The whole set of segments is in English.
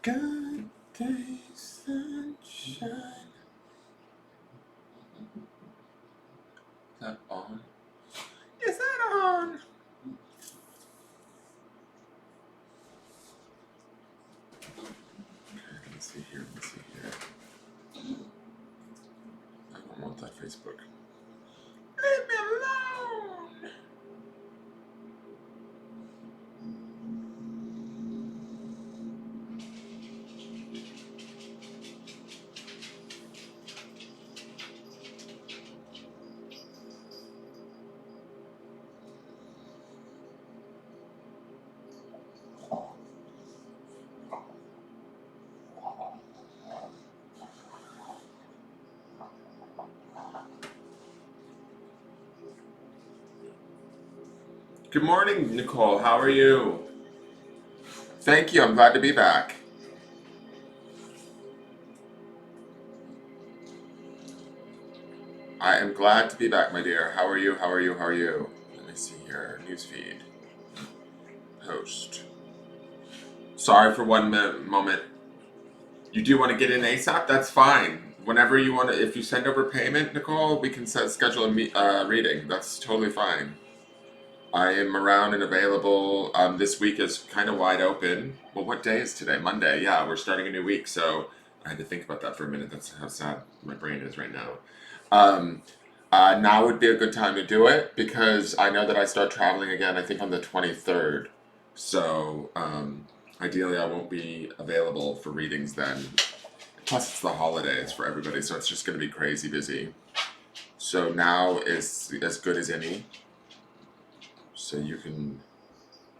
Good day, sunshine. Is that on? Is that on? Let me see here. I don't want that Facebook. Leave me alone. Good morning, Nicole. How are you? Thank you. I'm glad to be back. I am glad to be back, my dear. How are you? How are you? How are you? Let me see here. Newsfeed. Post. Sorry for one moment. You do want to get in ASAP? That's fine. Whenever you want to, if you send over payment, Nicole, we can schedule a reading. That's totally fine. I am around and available. This week is kind of wide open. Well, what day is today? Monday. Yeah, we're starting a new week, so I had to think about that for a minute. That's how sad my brain is right now. Um, now would be a good time to do it because I know that I start traveling again, I think on the 23rd. So, ideally, I won't be available for readings then. Plus, it's the holidays for everybody, so it's just going to be crazy busy. So now is as good as any. So you can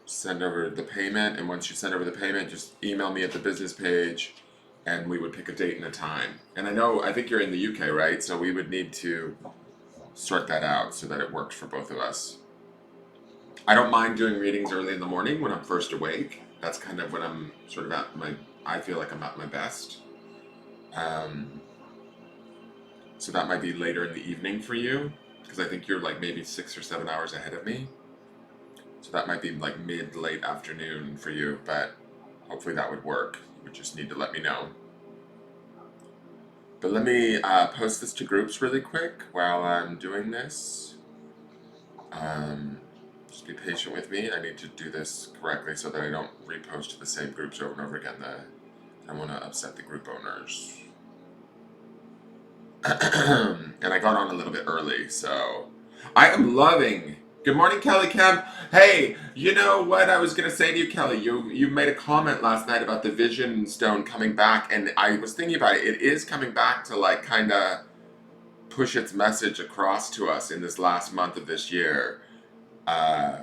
send over the payment, and once you send over the payment, just email me at the business page, and we would pick a date and a time. And I think you're in the UK, right? So we would need to sort that out so that it works for both of us. I don't mind doing readings early in the morning when I'm first awake. That's kind of when I'm sort of I feel like I'm at my best. So that might be later in the evening for you, because I think you're like maybe 6 or 7 hours ahead of me. So that might be like late afternoon for you, but hopefully that would work. You would just need to let me know. But let me post this to groups really quick while I'm doing this. Just be patient with me. I need to do this correctly so that I don't repost to the same groups over and over again. I want to upset the group owners. And I got on a little bit early, so I am loving. Good morning, Kelly Kemp. Hey, you know what I was gonna say to you, Kelly? You made a comment last night about the Vision Stone coming back, and I was thinking about it. It is coming back to like kind of push its message across to us in this last month of this year. Uh,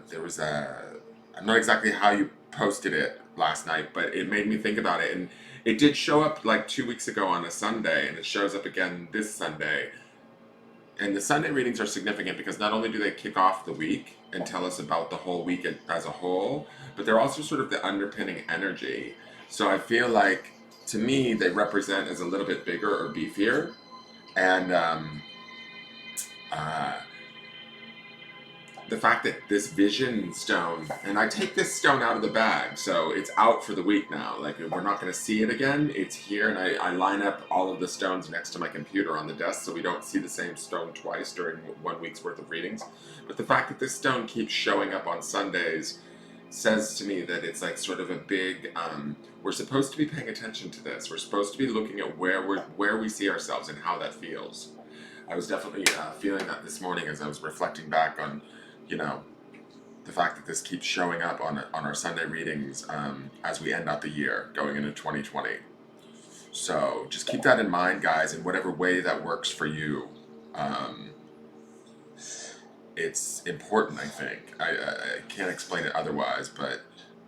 there was I'm not exactly how you posted it last night, but it made me think about it, and it did show up like 2 weeks ago on a Sunday, and it shows up again this Sunday. And the Sunday readings are significant because not only do they kick off the week and tell us about the whole week as a whole, but they're also sort of the underpinning energy. So I feel like, to me, they represent as a little bit bigger or beefier. And uh, the fact that this Vision Stone, and I take this stone out of the bag, so it's out for the week now. Like, we're not going to see it again. It's here, and I line up all of the stones next to my computer on the desk so we don't see the same stone twice during 1 week's worth of readings. But the fact that this stone keeps showing up on Sundays says to me that it's like sort of a big, we're supposed to be paying attention to this. We're supposed to be looking at where we see ourselves and how that feels. I was definitely feeling that this morning as I was reflecting back on, the fact that this keeps showing up on our Sunday readings as we end out the year going into 2020. So just keep that in mind, guys, in whatever way that works for you. It's important, I think. I can't explain it otherwise, but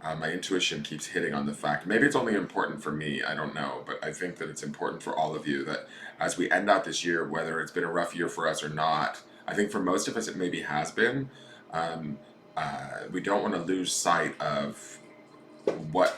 my intuition keeps hitting on the fact. Maybe it's only important for me, I don't know, but I think that it's important for all of you that as we end out this year, whether it's been a rough year for us or not, I think for most of us it maybe has been. Um, we don't want to lose sight of what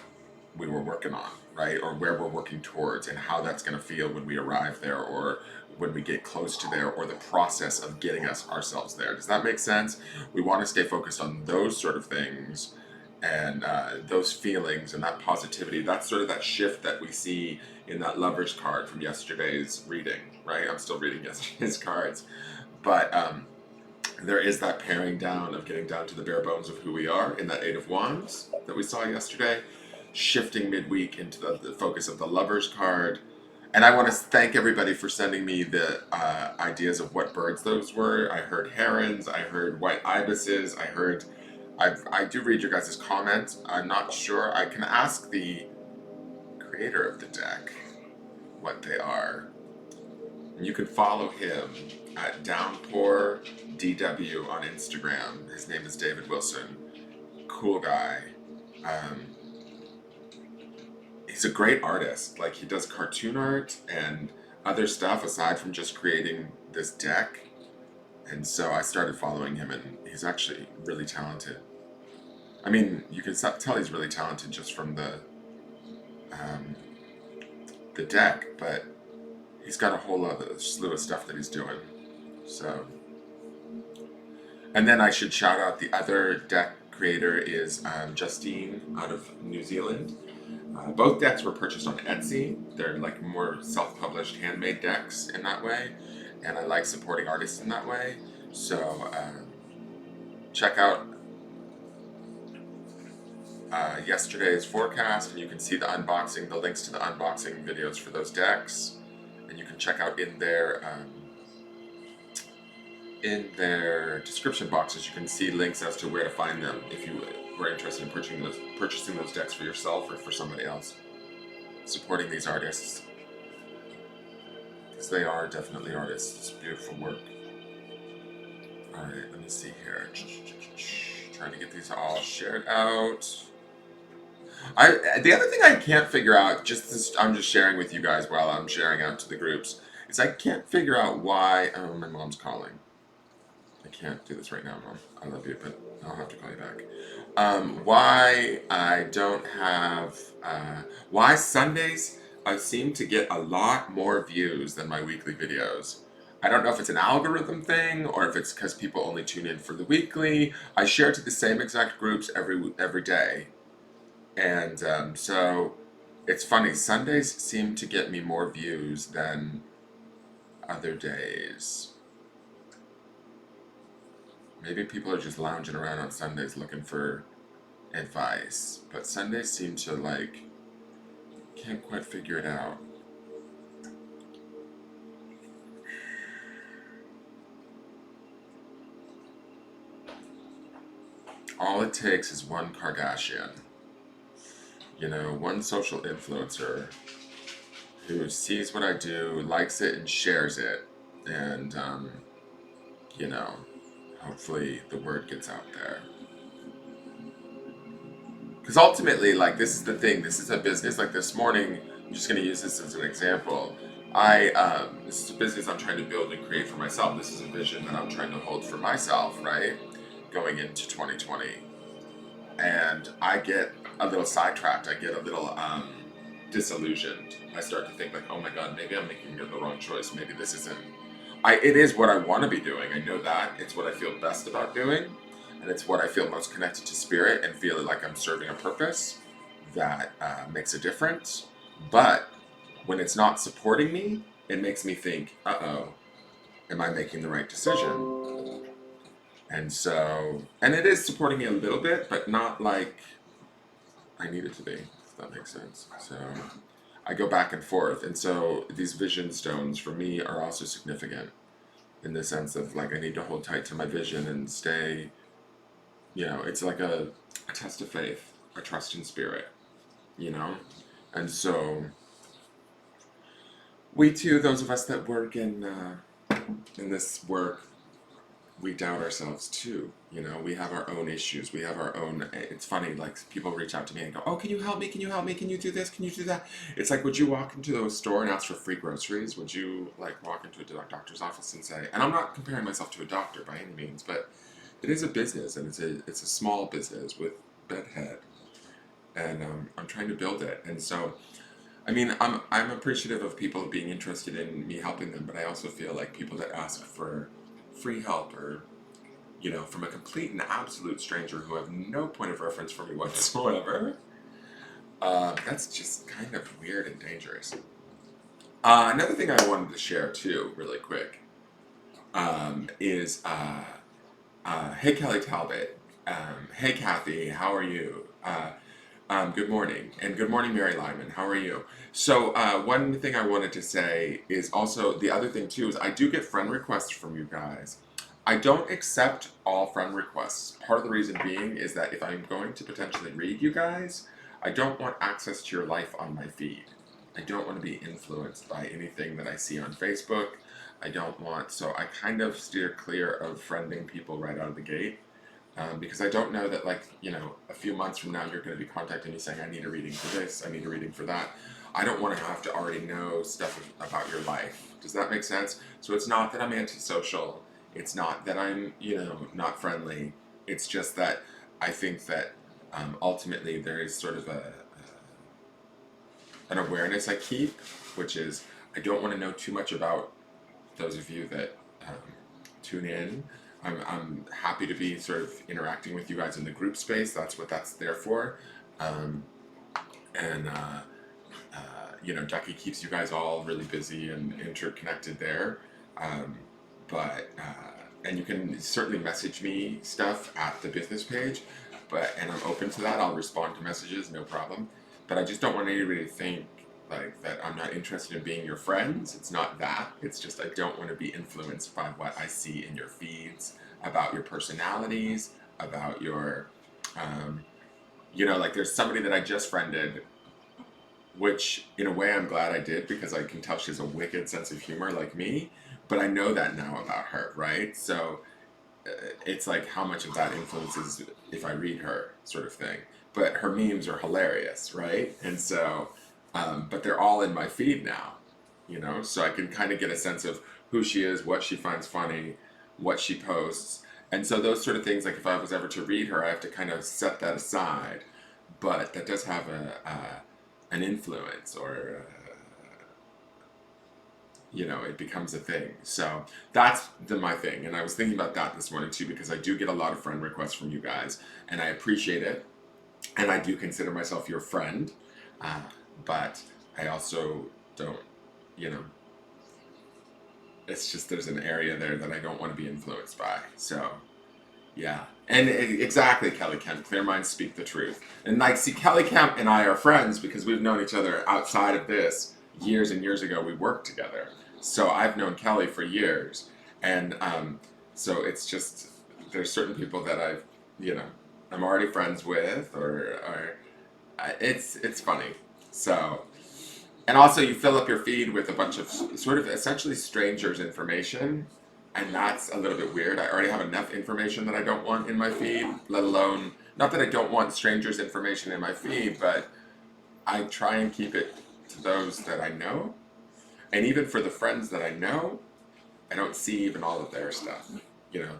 we were working on, right? Or where we're working towards and how that's going to feel when we arrive there or when we get close to there or the process of getting ourselves there. Does that make sense? We want to stay focused on those sort of things And those feelings and that positivity, that's sort of that shift that we see in that lover's card from yesterday's reading, right? I'm still reading yesterday's cards. But there is that paring down of getting down to the bare bones of who we are in that Eight of Wands that we saw yesterday, shifting midweek into the focus of the lover's card. And I want to thank everybody for sending me the ideas of what birds those were. I heard herons, I heard white ibises, I do read your guys' comments. I'm not sure. I can ask the creator of the deck what they are. And you can follow him at DownpourDW on Instagram. His name is David Wilson. Cool guy. He's a great artist. Like, he does cartoon art and other stuff aside from just creating this deck. And so I started following him, and he's actually really talented. I mean, you can tell he's really talented just from the deck, but he's got a whole other slew of stuff that he's doing. So, and then I should shout out the other deck creator is Justine out of New Zealand. Both decks were purchased on Etsy. They're like more self-published, handmade decks in that way, and I like supporting artists in that way. So check out yesterday's forecast, and you can see the unboxing, the links to the unboxing videos for those decks, and you can check out in their description boxes. You can see links as to where to find them if you were interested in purchasing those decks for yourself or for somebody else. Supporting these artists, because they are definitely artists. It's beautiful work. All right, let me see here. Trying to get these all shared out. The other thing I can't figure out, I'm just sharing with you guys while I'm sharing out to the groups, is I can't figure out why. Oh, my mom's calling. I can't do this right now, Mom. I love you, but I'll have to call you back. Why I don't have. Why Sundays seem to get a lot more views than my weekly videos. I don't know if it's an algorithm thing or if it's because people only tune in for the weekly. I share to the same exact groups every day. And so it's funny, Sundays seem to get me more views than other days. Maybe people are just lounging around on Sundays looking for advice, but Sundays seem to can't quite figure it out. All it takes is one Kardashian. One social influencer who sees what I do, likes it, and shares it. And, hopefully the word gets out there. Because ultimately, this is the thing. This is a business. Like this morning, I'm just going to use this as an example. This is a business I'm trying to build and create for myself. This is a vision that I'm trying to hold for myself, right? Going into 2020. And I get a little sidetracked. I get a little disillusioned. I start to think oh my God, maybe I'm making the wrong choice. Maybe this isn't. It is what I want to be doing. I know that. It's what I feel best about doing. And it's what I feel most connected to spirit and feel like I'm serving a purpose that makes a difference. But when it's not supporting me, it makes me think, uh-oh, am I making the right decision? And it is supporting me a little bit, but not like I need it to be, if that makes sense. So I go back and forth. And so these vision stones for me are also significant in the sense of I need to hold tight to my vision and stay, it's like a test of faith, a trust in spirit, And so we too, those of us that work in this work, we doubt ourselves too. We have our own issues. We have our own. It's funny, people reach out to me and go, "Oh, can you help me? Can you help me? Can you do this? Can you do that?" It's would you walk into a store and ask for free groceries? Would you walk into a doctor's office and say? And I'm not comparing myself to a doctor by any means, but it is a business, and it's a small business with bedhead, and I'm trying to build it, and so. I mean, I'm appreciative of people being interested in me helping them, but I also feel like people that ask for free help or from a complete and absolute stranger who have no point of reference for me whatsoever. That's just kind of weird and dangerous. Another thing I wanted to share too, really quick, is hey Kelly Talbot, hey Kathy, how are you? Good morning, and good morning, Mary Lyman. How are you? So, one thing I wanted to say is also the other thing too is I do get friend requests from you guys. I don't accept all friend requests. Part of the reason being is that if I'm going to potentially read you guys, I don't want access to your life on my feed. I don't want to be influenced by anything that I see on Facebook. I don't want, so I kind of steer clear of friending people right out of the gate. Because I don't know that, a few months from now, you're going to be contacting me saying, I need a reading for this, I need a reading for that. I don't want to have to already know stuff about your life. Does that make sense? So it's not that I'm antisocial. It's not that I'm, not friendly. It's just that I think that ultimately there is sort of an awareness I keep, which is I don't want to know too much about those of you that tune in. I'm happy to be sort of interacting with you guys in the group space. That's what that's there for. Um, and, Ducky keeps you guys all really busy and interconnected there. Um, and you can certainly message me stuff at the business page, and I'm open to that. I'll respond to messages, no problem. But I just don't want anybody to think that I'm not interested in being your friends. It's not that. It's just I don't want to be influenced by what I see in your feeds about your personalities, about your, there's somebody that I just friended, which in a way I'm glad I did because I can tell she has a wicked sense of humor like me, but I know that now about her, right? So it's like how much of that influences if I read her sort of thing. But her memes are hilarious, right? And so, but they're all in my feed now, so I can kind of get a sense of who she is, what she finds funny, what she posts. And so those sort of things, like if I was ever to read her, I have to kind of set that aside. But that does have an influence, or it becomes a thing. So that's my thing. And I was thinking about that this morning too, because I do get a lot of friend requests from you guys, and I appreciate it. And I do consider myself your friend, but I also don't, it's just there's an area there that I don't want to be influenced by. So, yeah. And exactly, Kelly Kemp, clear minds speak the truth. And see, Kelly Kemp and I are friends because we've known each other outside of this years and years ago. We worked together. So I've known Kelly for years. And so it's just, there's certain people that I'm already friends with, or it's funny. So, and also you fill up your feed with a bunch of sort of essentially strangers' information, and that's a little bit weird. I already have enough information that I don't want in my feed, let alone, not that I don't want strangers' information in my feed, but I try and keep it to those that I know. And even for the friends that I know, I don't see even all of their stuff.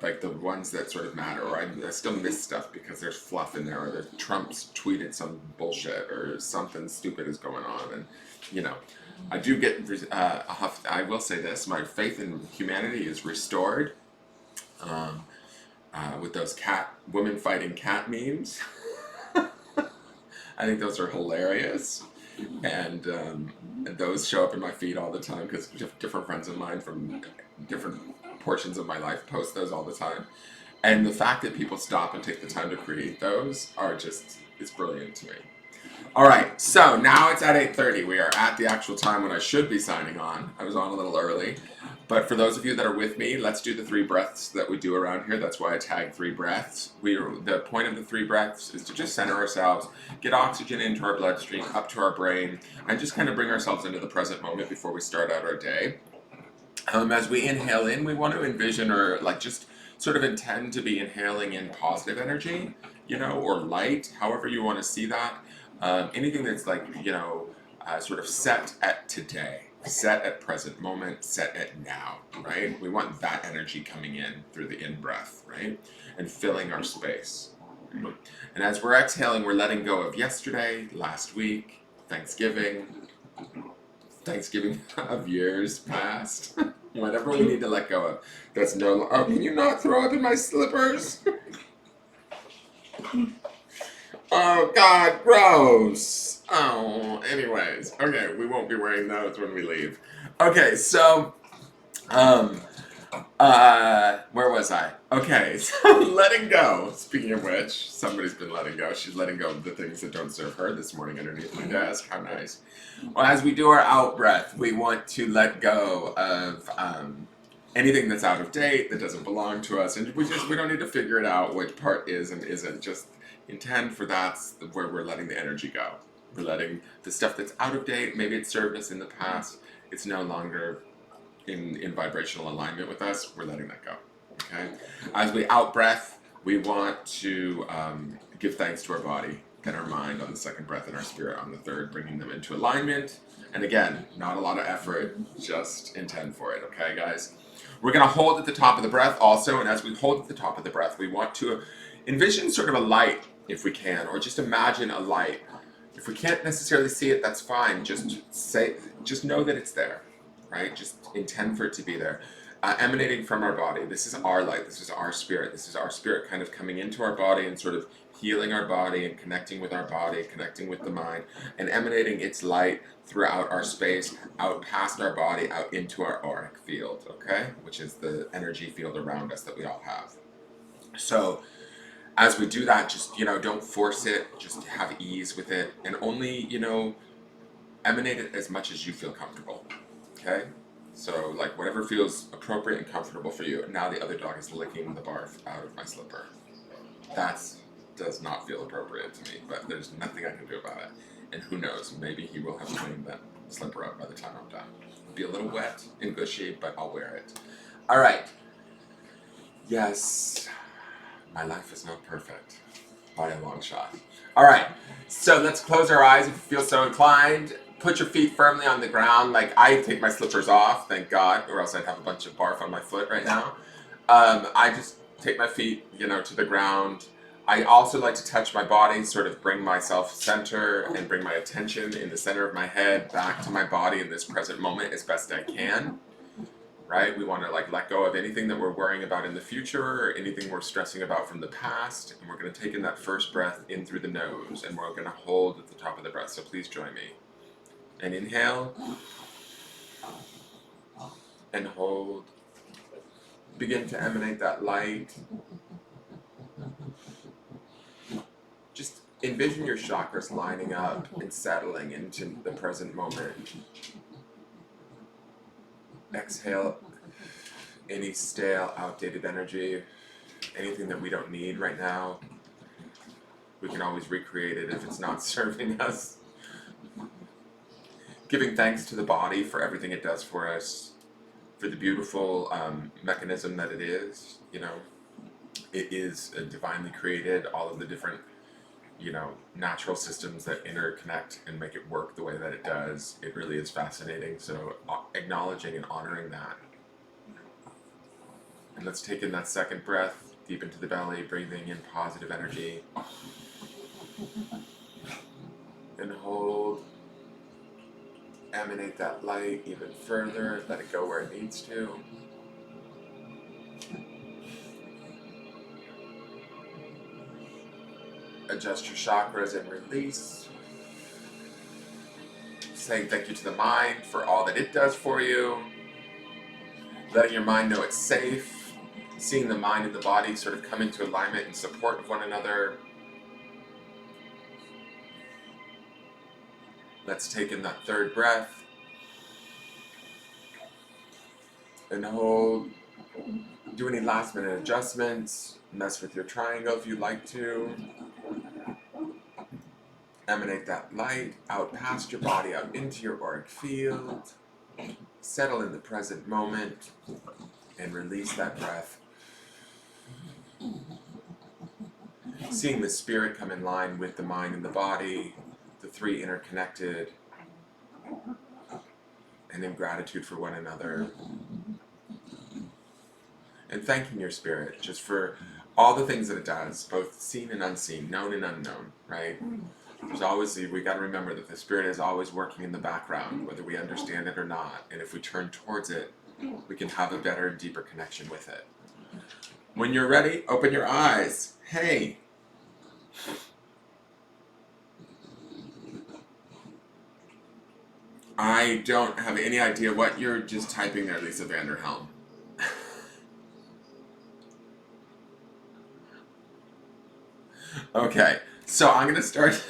Like the ones that sort of matter, or I still miss stuff because there's fluff in there, or Trump's tweeted some bullshit, or something stupid is going on, and I do get I will say this: my faith in humanity is restored with those women fighting cat memes. I think those are hilarious, and those show up in my feed all the time because different friends of mine from different portions of my life post those all the time. And the fact that people stop and take the time to create those it's brilliant to me. All right, so now it's at 8:30. We are at the actual time when I should be signing on. I was on a little early. But for those of you that are with me, let's do the 3 breaths that we do around here. That's why I tag 3 breaths. The point of the 3 breaths is to just center ourselves, get oxygen into our bloodstream, up to our brain, and just kind of bring ourselves into the present moment before we start out our day. As we inhale in, we want to envision or just sort of intend to be inhaling in positive energy, or light, however you want to see that. Anything that's sort of set at today, set at present moment, set at now, right? We want that energy coming in through the in-breath, right? And filling our space. Right? And as we're exhaling, we're letting go of yesterday, last week, Thanksgiving of years past. Whatever we need to let go of. That's no. Oh, can you not throw up in my slippers? Oh God, gross. Oh, anyways. Okay, we won't be wearing those when we leave. Okay, so, um, where was I? Okay, so letting go. Speaking of which, somebody's been letting go. She's letting go of the things that don't serve her this morning underneath my desk. How nice. Well, as we do our out breath, we want to let go of anything that's out of date, that doesn't belong to us, and we don't need to figure it out which part is and isn't. Just intend for that's where we're letting the energy go. We're letting the stuff that's out of date. Maybe it served us in the past. It's no longer in vibrational alignment with us. We're letting that go. Okay. As we out breath, we want to give thanks to our body and our mind on the second breath and our spirit on the third, bringing them into alignment. And again, not a lot of effort, just intend for it. Okay, guys? We're going to hold at the top of the breath also. And as we hold at the top of the breath, we want to envision sort of a light if we can, or just imagine a light. If we can't necessarily see it, that's fine. Just know that it's there, right? Just intend for it to be there. Emanating from our body. This is our light. This is our spirit. This is our spirit kind of coming into our body and sort of healing our body and connecting with our body, connecting with the mind, and emanating its light throughout our space, out past our body, out into our auric field, okay? Which is the energy field around us that we all have. So, as we do that, just, don't force it, just have ease with it, and only, emanate it as much as you feel comfortable, okay? So, like, whatever feels appropriate and comfortable for you. Now the other dog is licking the barf out of my slipper. That does not feel appropriate to me, but there's nothing I can do about it. And who knows, maybe he will have cleaned that slipper up by the time I'm done. It'll be a little wet and gushy, but I'll wear it. All right. Yes. My life is not perfect, by a long shot. All right, so let's close our eyes if you feel so inclined. Put your feet firmly on the ground. Like, I take my slippers off, thank God, or else I'd have a bunch of barf on my foot right now. I just take my feet, to the ground. I also like to touch my body, sort of bring myself center and bring my attention in the center of my head back to my body in this present moment as best I can. Right? We want to let go of anything that we're worrying about in the future or anything we're stressing about from the past. And we're going to take in that first breath in through the nose, and we're going to hold at the top of the breath. So please join me. And inhale. And hold. Begin to emanate that light. Just envision your chakras lining up and settling into the present moment. Exhale any stale, outdated energy, anything that we don't need right now. We can always recreate it if it's not serving us. Giving thanks to the body for everything it does for us, for the beautiful mechanism that it is. It is divinely created, all of the different natural systems that interconnect and make it work the way that it does. It really is fascinating. So acknowledging and honoring that. And let's take in that second breath deep into the belly, breathing in positive energy. And hold. Emanate that light even further. Let it go where it needs to. Adjust your chakras and release. Saying thank you to the mind for all that it does for you. Letting your mind know it's safe. Seeing the mind and the body sort of come into alignment and support of one another. Let's take in that third breath. And hold. Do any last minute adjustments. Mess with your triangle if you'd like to. Emanate that light out past your body, out into your auric field. Settle in the present moment and release that breath. Seeing the spirit come in line with the mind and the body, the three interconnected, and in gratitude for one another. And thanking your spirit just for all the things that it does, both seen and unseen, known and unknown, right? There's always, we got to remember that the spirit is always working in the background, whether we understand it or not. And if we turn towards it we can have a better and deeper connection with it. When you're ready, open your eyes. Hey. I don't have any idea what you're just typing there, Lisa Vanderhelm. Okay, so I'm gonna start.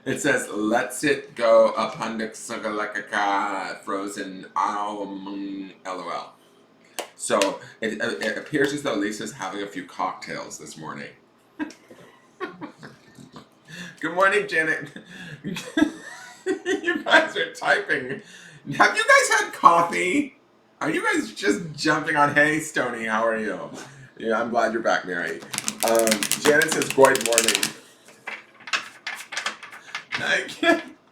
It says, "Let's it go apundixagalakaka frozen LOL." So it appears as though Lisa's having a few cocktails this morning. Good morning, Janet. You guys are typing. Have you guys had coffee? Are you guys just jumping on? Hey, Stony, how are you? Yeah, I'm glad you're back, Mary. Janet says, "Good morning."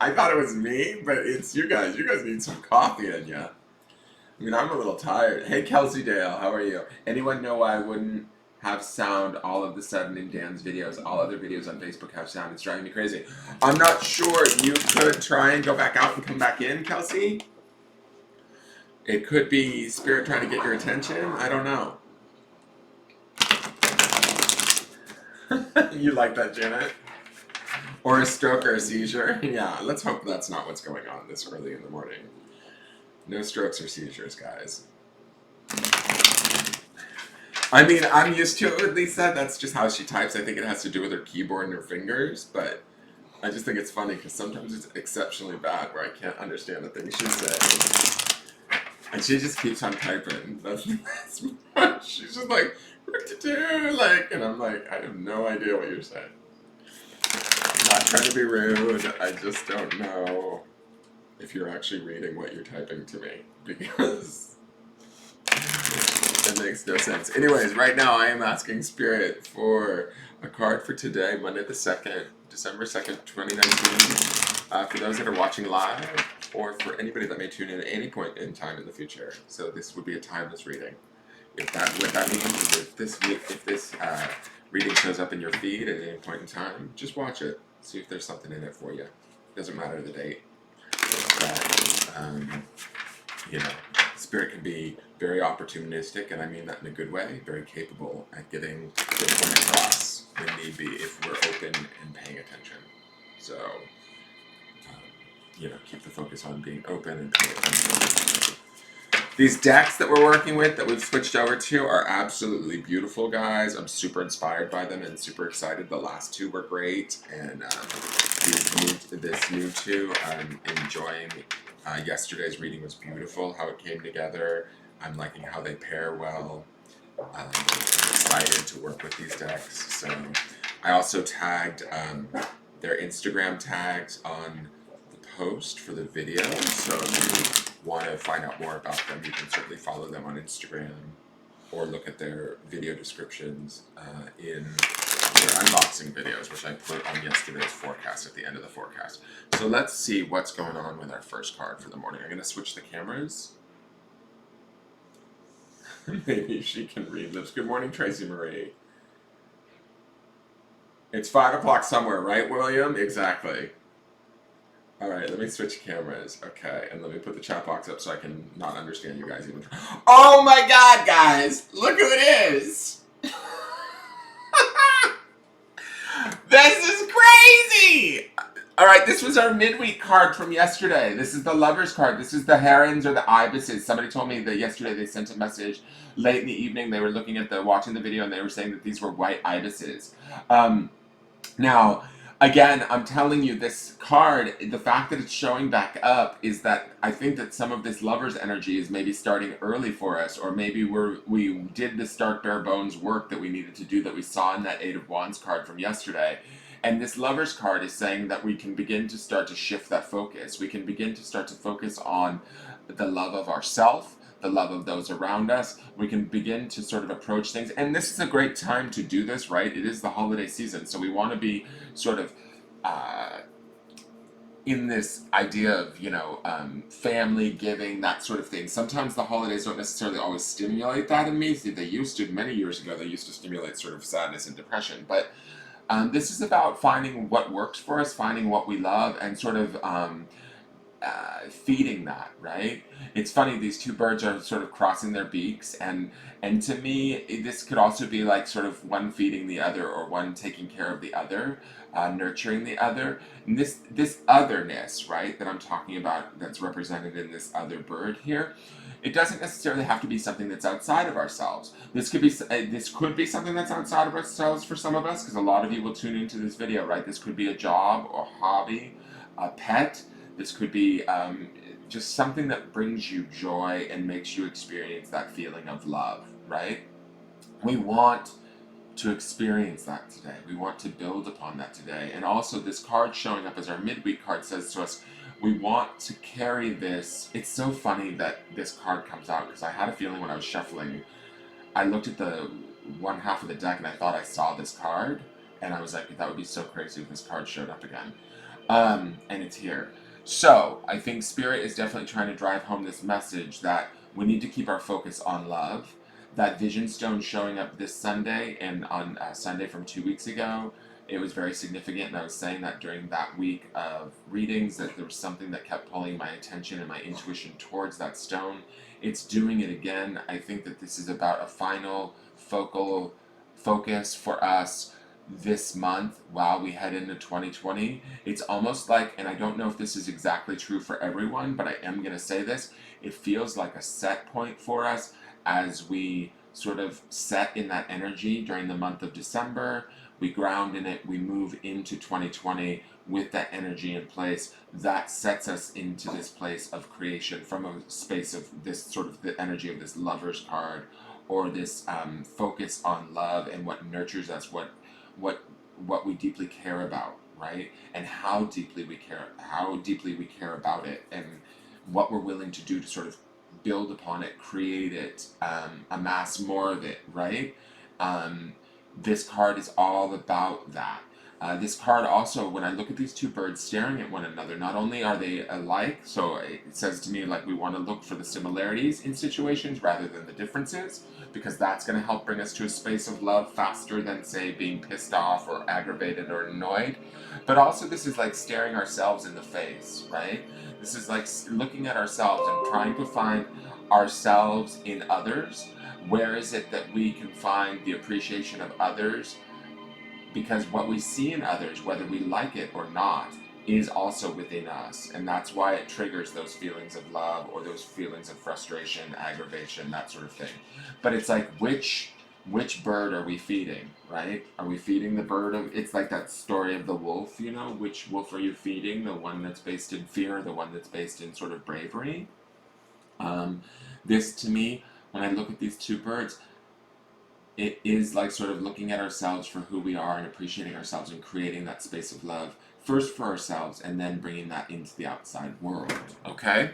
I thought it was me, but it's you guys. You guys need some coffee in ya. I mean, I'm a little tired. Hey, Kelsey Dale, how are you? Anyone know why I wouldn't have sound all of the sudden in Dan's videos? All other videos on Facebook have sound. It's driving me crazy. I'm not sure. You could try and go back out and come back in, Kelsey. It could be Spirit trying to get your attention. I don't know. You like that, Janet? Or a stroke or a seizure? Yeah, let's hope that's not what's going on this early in the morning. No strokes or seizures, guys. I mean, I'm used to it with Lisa. That's just how she types. I think it has to do with her keyboard and her fingers, but I just think it's funny because sometimes it's exceptionally bad where I can't understand the things she says. And she just keeps on typing. That's she's just like, and I'm like, I have no idea what you're saying. I'm not trying to be rude. I just don't know if you're actually reading what you're typing to me because it makes no sense. Anyways, right now I am asking Spirit for a card for today, Monday the 2nd, December 2nd, 2019, for those that are watching live or for anybody that may tune in at any point in time in the future. So this would be a timeless reading. What that means is if this reading shows up in your feed at any point in time, just watch it. See if there's something in it for you. Doesn't matter the date. But, Spirit can be very opportunistic, and I mean that in a good way, very capable at getting the point across when need be if we're open and paying attention. So, keep the focus on being open and paying attention. These decks that we're working with, that we've switched over to, are absolutely beautiful, guys. I'm super inspired by them and super excited. The last two were great, and this new two, I'm enjoying. Yesterday's reading was beautiful, how it came together. I'm liking how they pair well. I'm excited to work with these decks. So I also tagged their Instagram tags on the post for the video. So if you want to find out more about them, you can certainly follow them on Instagram or look at their video descriptions in their unboxing videos, which I put on yesterday's forecast at the end of the forecast. So let's see what's going on with our first card for the morning. I'm going to switch the cameras. Maybe she can read lips. Good morning, Tracy Marie. It's 5 o'clock somewhere, right, William? Exactly. All right, let me switch cameras. Okay, and let me put the chat box up so I can not understand you guys even. Oh my God, guys! Look who it is! This is crazy! All right, this was our midweek card from yesterday. This is the Lover's card. This is the herons or the ibises. Somebody told me that yesterday they sent a message late in the evening. They were looking at watching the video, and they were saying that these were white ibises. Now, again, I'm telling you, this card, the fact that it's showing back up is that I think that some of this Lover's energy is maybe starting early for us, or maybe we did the start bare bones work that we needed to do that we saw in that Eight of Wands card from yesterday. And this Lover's card is saying that we can begin to start to shift that focus. We can begin to start to focus on the love of ourself, the love of those around us. We can begin to sort of approach things. And this is a great time to do this, right? It is the holiday season. So we want to be sort of in this idea of, family, giving, that sort of thing. Sometimes the holidays don't necessarily always stimulate that in me. They used to, many years ago, they used to stimulate sort of sadness and depression. But this is about finding what works for us, finding what we love, and sort of feeding that, right? It's funny, these two birds are sort of crossing their beaks, and to me, this could also be like sort of one feeding the other, or one taking care of the other, nurturing the other. And this otherness, right, that I'm talking about, that's represented in this other bird here, it doesn't necessarily have to be something that's outside of ourselves. This could be something that's outside of ourselves for some of us, because a lot of you will tune into this video, right? This could be a job or hobby, a pet. This could be just something that brings you joy and makes you experience that feeling of love, right? We want to experience that today. We want to build upon that today. And also, this card showing up as our midweek card says to us, we want to carry this. It's so funny that this card comes out, because I had a feeling when I was shuffling, I looked at the one half of the deck and I thought I saw this card, and I was like, that would be so crazy if this card showed up again. And it's here. So I think Spirit is definitely trying to drive home this message that we need to keep our focus on love. That vision stone showing up this Sunday and on Sunday from 2 weeks ago, it was very significant, and I was saying that during that week of readings, that there was something that kept pulling my attention and my intuition towards that stone. It's doing it again. I think that this is about a final focal focus for us this month while we head into 2020. It's almost like, and I don't know if this is exactly true for everyone, but I am going to say this, it feels like a set point for us as we sort of set in that energy during the month of December. We ground in it, we move into 2020 with that energy in place. That sets us into this place of creation from a space of this sort of the energy of this Lover's card, or this focus on love and what nurtures us, what we deeply care about, right? And how deeply we care about it, and what we're willing to do to sort of build upon it, create it, amass more of it, right? This card is all about that. This card also, when I look at these two birds staring at one another, not only are they alike, so it says to me like we want to look for the similarities in situations rather than the differences, because that's going to help bring us to a space of love faster than, say, being pissed off or aggravated or annoyed. But also, this is like staring ourselves in the face, right? This is like looking at ourselves and trying to find ourselves in others. Where is it that we can find the appreciation of others? Because what we see in others, whether we like it or not, is also within us. And that's why it triggers those feelings of love or those feelings of frustration, aggravation, that sort of thing. But it's like, which bird are we feeding, right? Are we feeding the bird of, it's like that story of the wolf, you know, which wolf are you feeding? The one that's based in fear, or the one that's based in sort of bravery? This, to me, when I look at these two birds, it is like sort of looking at ourselves for who we are and appreciating ourselves and creating that space of love, first for ourselves and then bringing that into the outside world, okay?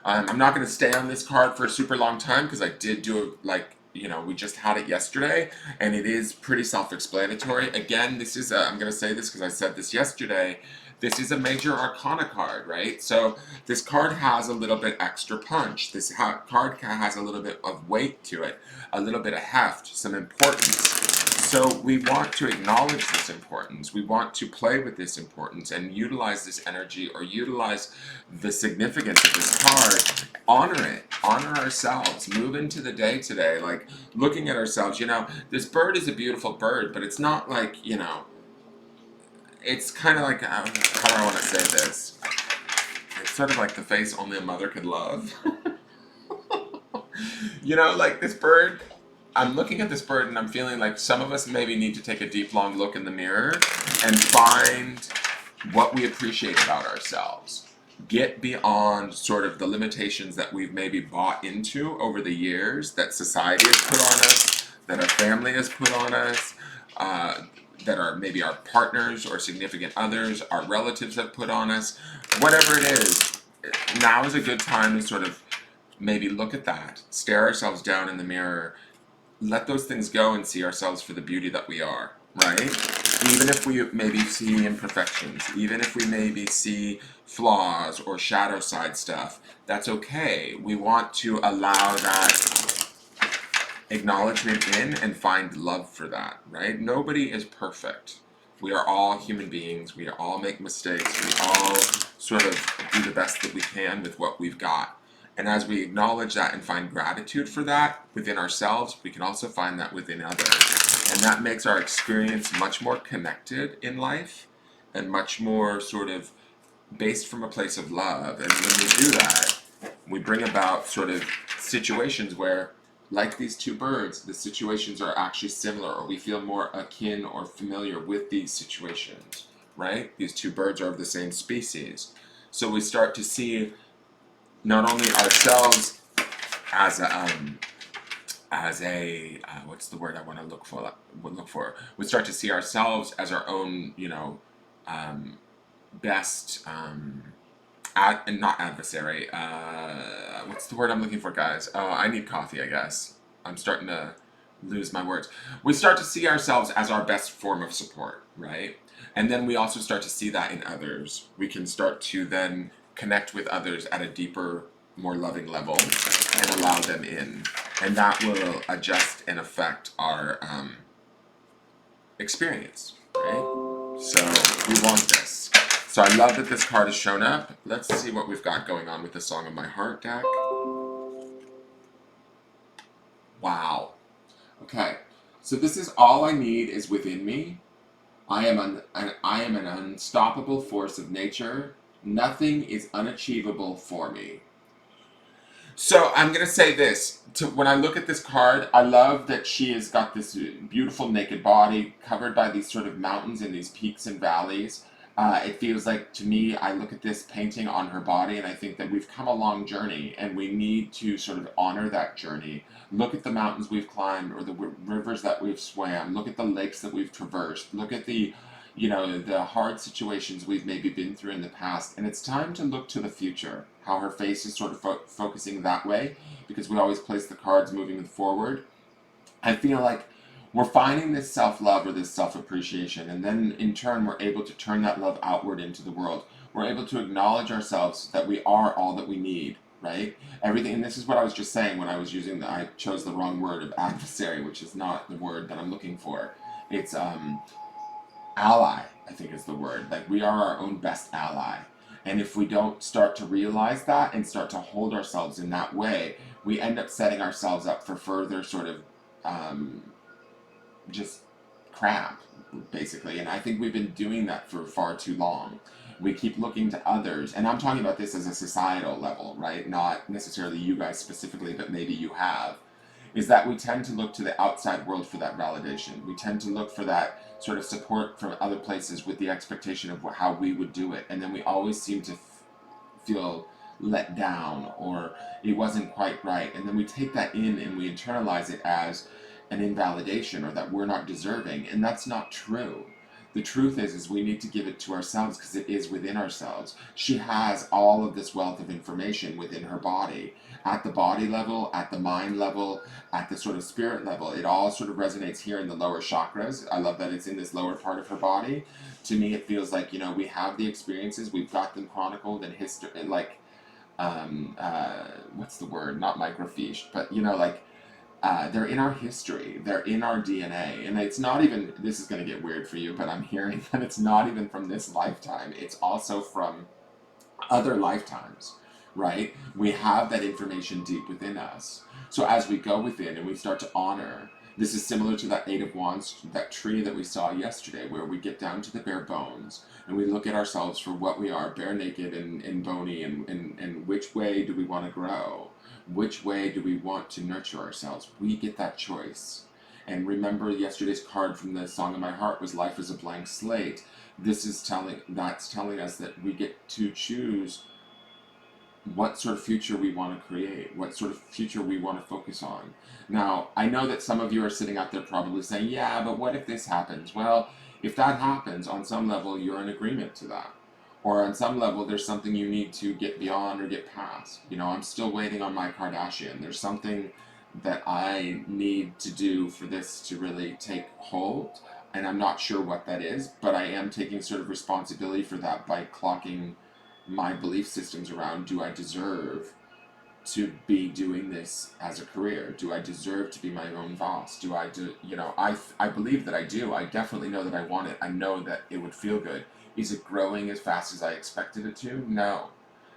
I'm not going to stay on this card for a super long time, because I did do it like, you know, we just had it yesterday, and it is pretty self-explanatory. Again, this is, I'm going to say this because I said this yesterday, this is a major arcana card, right? So this card has a little bit extra punch. This card has a little bit of weight to it, a little bit of heft, some importance. So we want to acknowledge this importance. We want to play with this importance and utilize this energy, or utilize the significance of this card. Honor it. Honor ourselves. Move into the day today, like looking at ourselves. You know, this bird is a beautiful bird, but it's not like, you know, it's kind of like, how do I want to say this? It's sort of like the face only a mother could love. You know, like this bird, I'm looking at this bird and I'm feeling like some of us maybe need to take a deep, long look in the mirror and find what we appreciate about ourselves. Get beyond sort of the limitations that we've maybe bought into over the years, that society has put on us, that our family has put on us, that are maybe our partners or significant others, our relatives have put on us. Whatever it is, now is a good time to sort of maybe look at that, stare ourselves down in the mirror, let those things go and see ourselves for the beauty that we are, right? Even if we maybe see imperfections, even if we maybe see flaws or shadow side stuff, that's okay. We want to allow that acknowledgement in and find love for that, right? Nobody is perfect. We are all human beings. We all make mistakes. We all sort of do the best that we can with what we've got. And as we acknowledge that and find gratitude for that within ourselves, we can also find that within others. And that makes our experience much more connected in life and much more sort of based from a place of love. And when we do that, we bring about sort of situations where, like these two birds, the situations are actually similar, or we feel more akin or familiar with these situations, right? These two birds are of the same species. So we start to see not only ourselves as a what's the word I want to look for? We start to see ourselves as our own, um, best, not adversary. What's the word I'm looking for, guys? Oh, I need coffee, I guess. I'm starting to lose my words. We start to see ourselves as our best form of support, right? And then we also start to see that in others. We can start to then connect with others at a deeper, more loving level and allow them in. And that will adjust and affect our experience, right? So we want this. So I love that this card has shown up. Let's see what we've got going on with the Song of My Heart deck. Wow. Okay. So this is all I need is within me. I am an unstoppable force of nature. Nothing is unachievable for me. So I'm gonna say this. When I look at this card, I love that she has got this beautiful naked body covered by these sort of mountains and these peaks and valleys. It feels like, to me, I look at this painting on her body and I think that we've come a long journey and we need to sort of honor that journey. Look at the mountains we've climbed or the rivers that we've swam. Look at the lakes that we've traversed. Look at the hard situations we've maybe been through in the past. And it's time to look to the future. How her face is sort of focusing that way, because we always place the cards moving forward. I feel like we're finding this self-love or this self-appreciation, and then in turn we're able to turn that love outward into the world. We're able to acknowledge ourselves that we are all that we need, right? Everything, and this is what I was just saying when I was I chose the wrong word of adversary, which is not the word that I'm looking for. It's ally, I think is the word. Like, we are our own best ally. And if we don't start to realize that and start to hold ourselves in that way, we end up setting ourselves up for further sort of just crap, basically. And I think we've been doing that for far too long. We keep looking to others, and I'm talking about this as a societal level, right? Not necessarily you guys specifically, but maybe you have. Is that we tend to look to the outside world for that validation. We tend to look for that sort of support from other places with the expectation of how we would do it. And then we always seem to feel let down, or it wasn't quite right. And then we take that in and we internalize it as an invalidation, or that we're not deserving. And that's not true. The truth is we need to give it to ourselves because it is within ourselves. She has all of this wealth of information within her body. At the body level, at the mind level, at the sort of spirit level, it all sort of resonates here in the lower chakras. I love that it's in this lower part of her body. To me, it feels like, we have the experiences, we've got them chronicled in history, like, what's the word? Not microfiche, but, they're in our history, they're in our DNA, and it's not even, this is going to get weird for you, but I'm hearing that it's not even from this lifetime, it's also from other lifetimes, right? We have that information deep within us. So as we go within and we start to honor, this is similar to that Eight of Wands, that tree that we saw yesterday, where we get down to the bare bones and we look at ourselves for what we are, bare naked and bony, and which way do we want to grow? Which way do we want to nurture ourselves? We get that choice. And remember, yesterday's card from the Song of My Heart was life is a blank slate. That's telling us that we get to choose what sort of future we want to create, what sort of future we want to focus on. Now, I know that some of you are sitting out there probably saying, yeah, but what if this happens? Well, if that happens, on some level, you're in agreement to that. Or on some level, there's something you need to get beyond or get past. I'm still waiting on my Kardashian. There's something that I need to do for this to really take hold. And I'm not sure what that is, but I am taking sort of responsibility for that by clocking my belief systems around, do I deserve to be doing this as a career? Do I deserve to be my own boss? Do I do, you know, I believe that I do. I definitely know that I want it. I know that it would feel good. Is it growing as fast as I expected it to? No.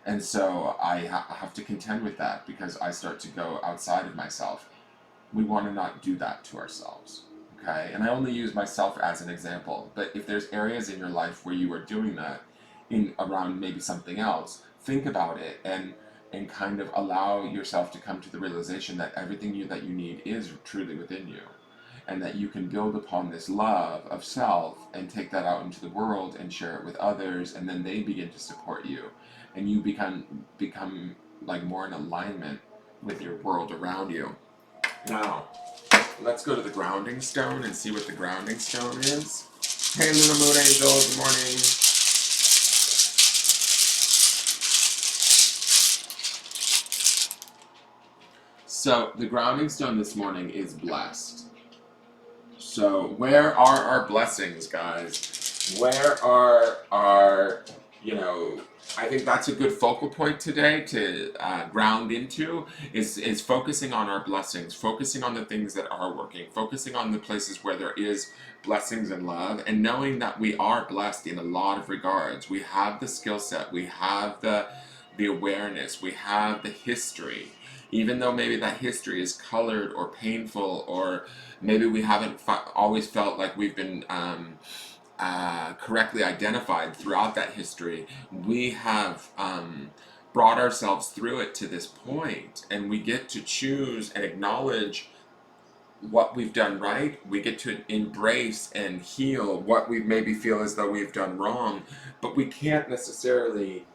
And so I have to contend with that because I start to go outside of myself. We want to not do that to ourselves. Okay? And I only use myself as an example, but if there's areas in your life where you are doing that in around maybe something else, think about it and kind of allow yourself to come to the realization that everything that you need is truly within you, and that you can build upon this love of self and take that out into the world and share it with others, and then they begin to support you, and you become like more in alignment with your world around you. Now, let's go to the grounding stone and see what the grounding stone is. Hey, Luna Moon Angel, good morning. So, the grounding stone this morning is blessed. So, where are our blessings, guys? Where are our, you know, I think that's a good focal point today to ground into is focusing on our blessings, focusing on the things that are working, focusing on the places where there is blessings and love, and knowing that we are blessed in a lot of regards. We have the skill set, we have the awareness, we have the history. Even though maybe that history is colored or painful, or maybe we haven't always felt like we've been correctly identified throughout that history, we have brought ourselves through it to this point, and we get to choose and acknowledge what we've done right. We get to embrace and heal what we maybe feel as though we've done wrong, but we can't necessarily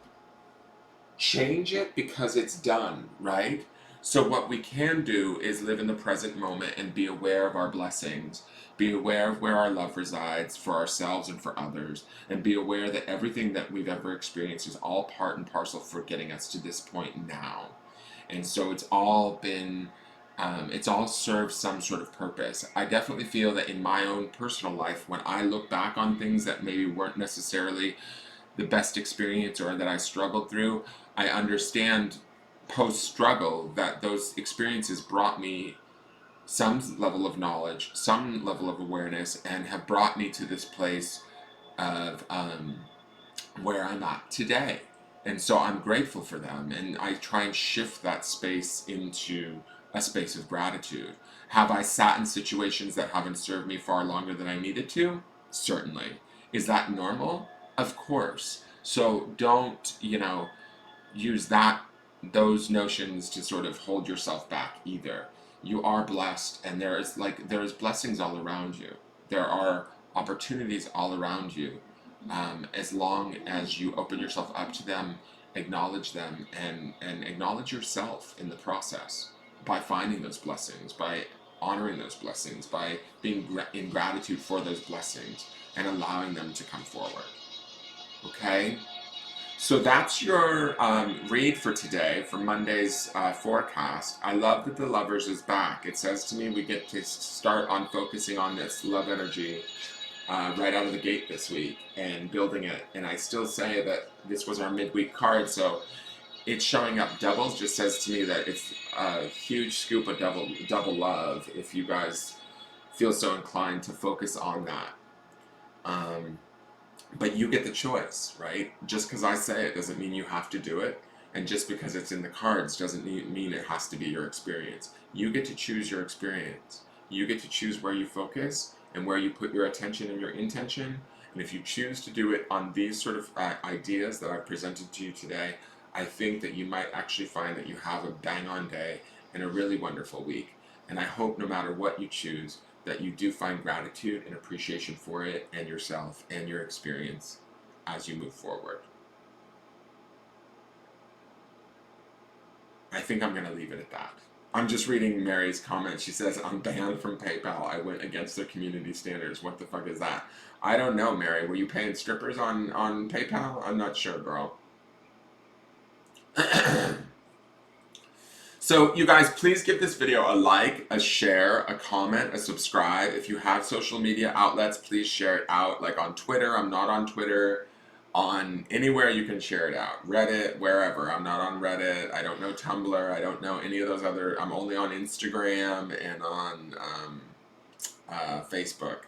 change it because it's done, right? So what we can do is live in the present moment and be aware of our blessings, be aware of where our love resides for ourselves and for others, and be aware that everything that we've ever experienced is all part and parcel for getting us to this point now. And so it's all served some sort of purpose. I definitely feel that in my own personal life, when I look back on things that maybe weren't necessarily the best experience or that I struggled through, I understand post struggle that those experiences brought me some level of knowledge, some level of awareness, and have brought me to this place of where I'm at today. And so I'm grateful for them, and I try and shift that space into a space of gratitude. Have I sat in situations that haven't served me far longer than I needed to? Certainly. Is that normal? Of course. So don't, use those notions to sort of hold yourself back either. You are blessed, and there's blessings all around you. There are opportunities all around you, as long as you open yourself up to them, acknowledge them, and acknowledge yourself in the process by finding those blessings, by honoring those blessings, by being in gratitude for those blessings and allowing them to come forward. Okay? So that's your read for today, for Monday's forecast. I love that the Lovers is back. It says to me we get to start on focusing on this love energy right out of the gate this week and building it. And I still say that this was our midweek card, so it's showing up doubles. Just says to me that it's a huge scoop of double love if you guys feel so inclined to focus on that. But you get the choice, right? Just because I say it doesn't mean you have to do it. And just because it's in the cards doesn't mean it has to be your experience. You get to choose your experience. You get to choose where you focus and where you put your attention and your intention. And if you choose to do it on these sort of ideas that I've presented to you today, I think that you might actually find that you have a bang-on day and a really wonderful week. And I hope no matter what you choose, that you do find gratitude and appreciation for it and yourself and your experience as you move forward. I think I'm going to leave it at that. I'm just reading Mary's comment. She says, I'm banned from PayPal. I went against their community standards. What the fuck is that? I don't know, Mary. Were you paying strippers on PayPal? I'm not sure, girl. So you guys, please give this video a like, a share, a comment, a subscribe. If you have social media outlets, please share it out. Like on Twitter, I'm not on Twitter. on anywhere you can share it out. Reddit, wherever. I'm not on Reddit. I don't know Tumblr. I don't know any of those other. I'm only on Instagram and on Facebook.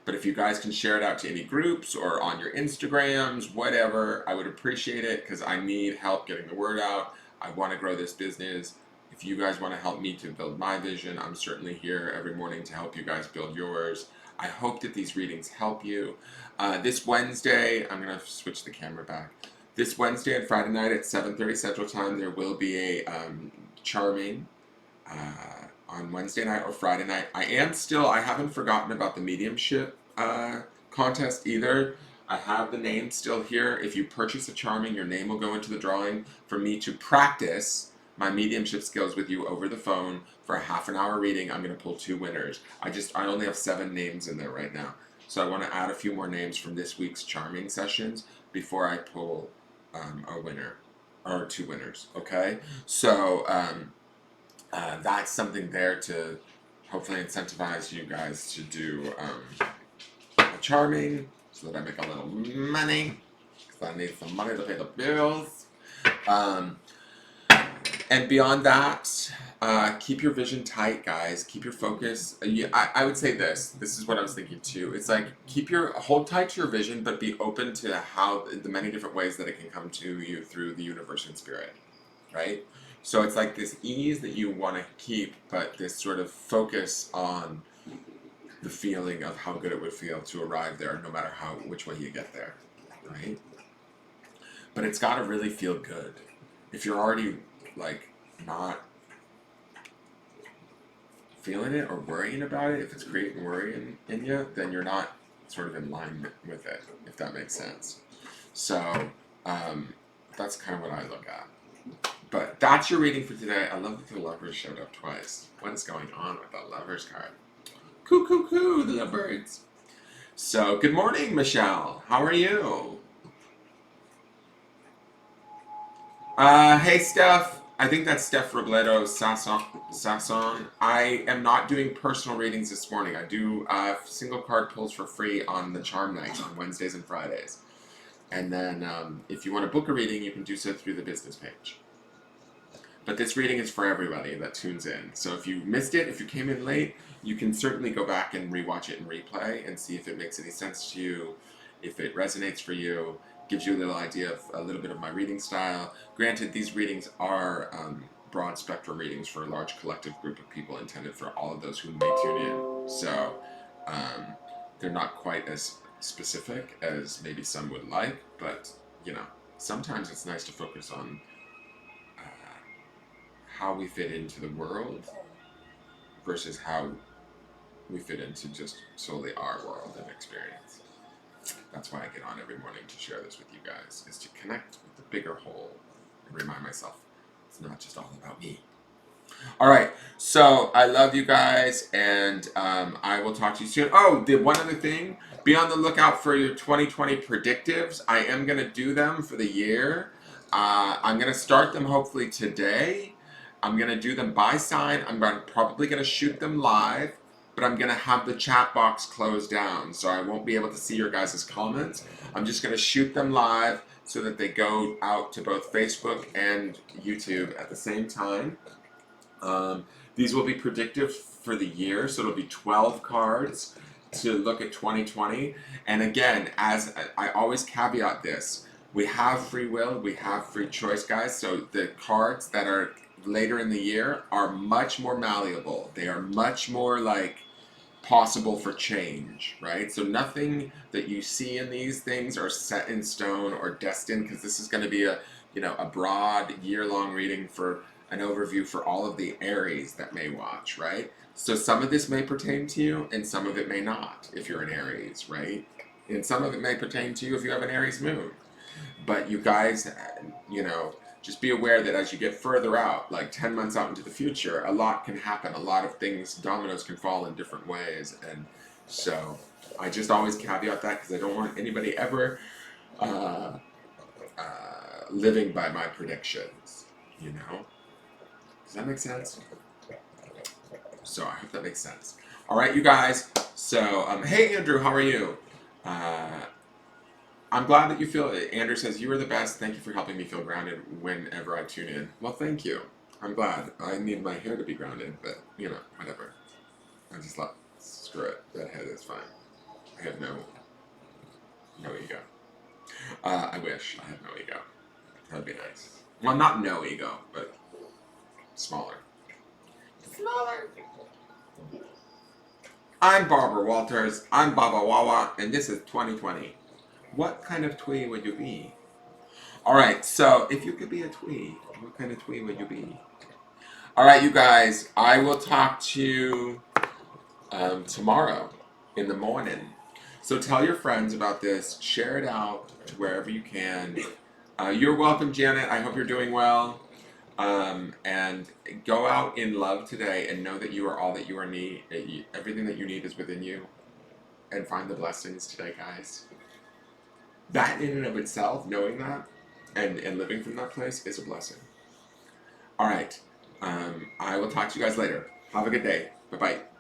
But if you guys can share it out to any groups or on your Instagrams, whatever, I would appreciate it because I need help getting the word out. I want to grow this business. If you guys want to help me to build my vision, I'm certainly here every morning to help you guys build yours. I hope that these readings help you. This Wednesday, I'm going to switch the camera back. This Wednesday and Friday night at 7:30 Central Time, there will be a charming on Wednesday night or Friday night. I haven't forgotten about the mediumship contest either. I have the name still here. If you purchase a charming, your name will go into the drawing for me to practice my mediumship skills with you over the phone for a half an hour reading. I'm going to pull 2 winners. I only have 7 names in there right now. So I want to add a few more names from this week's charming sessions before I pull a winner or 2 winners. Okay? So that's something there to hopefully incentivize you guys to do a charming so that I make a little money because I need some money to pay the bills. And beyond that, keep your vision tight, guys. Keep your focus. I would say this. This is what I was thinking too. It's like hold tight to your vision, but be open to the many different ways that it can come to you through the universe and spirit, right? So it's like this ease that you want to keep, but this sort of focus on the feeling of how good it would feel to arrive there, no matter which way you get there, right? But it's got to really feel good. If you're already like not feeling it or worrying about it, if it's creating worry in you, then you're not sort of in line with it, if that makes sense. So that's kind of what I look at. But that's your reading for today. I love that the lovers showed up twice. What is going on with that lovers card? Coo, coo, coo, the lovebirds. So, good morning, Michelle. How are you? Hey, Steph. I think that's Steph Robledo Sasson. I am not doing personal readings this morning. I do single card pulls for free on the charm nights on Wednesdays and Fridays. And then if you want to book a reading, you can do so through the business page. But this reading is for everybody that tunes in. So if you missed it, if you came in late, you can certainly go back and rewatch it in replay and see if it makes any sense to you, if it resonates for you, gives you a little idea of a little bit of my reading style. Granted, these readings are broad spectrum readings for a large collective group of people intended for all of those who may tune in. So they're not quite as specific as maybe some would like, but sometimes it's nice to focus on how we fit into the world versus how we fit into just solely our world and experience. That's why I get on every morning to share this with you guys, is to connect with the bigger whole and remind myself it's not just all about me. All right, so I love you guys, and I will talk to you soon. Oh, the one other thing, be on the lookout for your 2020 predictives. I am going to do them for the year. I'm going to start them hopefully today. I'm going to do them by sign. Probably going to shoot them live, but I'm going to have the chat box closed down, so I won't be able to see your guys' comments. I'm just going to shoot them live so that they go out to both Facebook and YouTube at the same time. These will be predictive for the year, so it'll be 12 cards to look at 2020. And again, as I always caveat this, we have free will, we have free choice, guys. So the cards that are later in the year are much more malleable. They are much more like possible for change, right? So nothing that you see in these things are set in stone or destined, because this is going to be a broad year-long reading for an overview for all of the Aries that may watch, right? So some of this may pertain to you and some of it may not if you're an Aries, right? And some of it may pertain to you if you have an Aries moon. But you guys, just be aware that as you get further out, like 10 months out into the future, a lot can happen. A lot of things, dominoes can fall in different ways. And so I just always caveat that because I don't want anybody ever living by my predictions, Does that make sense? So I hope that makes sense. All right, you guys. So, hey, Andrew, how are you? I'm glad that you feel. Andrew says you are the best. Thank you for helping me feel grounded whenever I tune in. Well, thank you. I'm glad. I need my hair to be grounded, but you know, whatever. I just thought, screw it. That head is fine. I have no ego. I wish I had no ego. That'd be nice. Well, not no ego, but smaller. Smaller. I'm Barbara Walters. I'm Baba Wawa, and this is 2020. What kind of twee would you be? All right, so if you could be a twee, what kind of twee would you be? All right, you guys, I will talk to you tomorrow in the morning. So tell your friends about this. Share it out to wherever you can. You're welcome, Janet. I hope you're doing well. And go out in love today and know that you are all that you are need. Everything that you need is within you. And find the blessings today, guys. That in and of itself, knowing that and living from that place is a blessing. All right. I will talk to you guys later. Have a good day. Bye bye.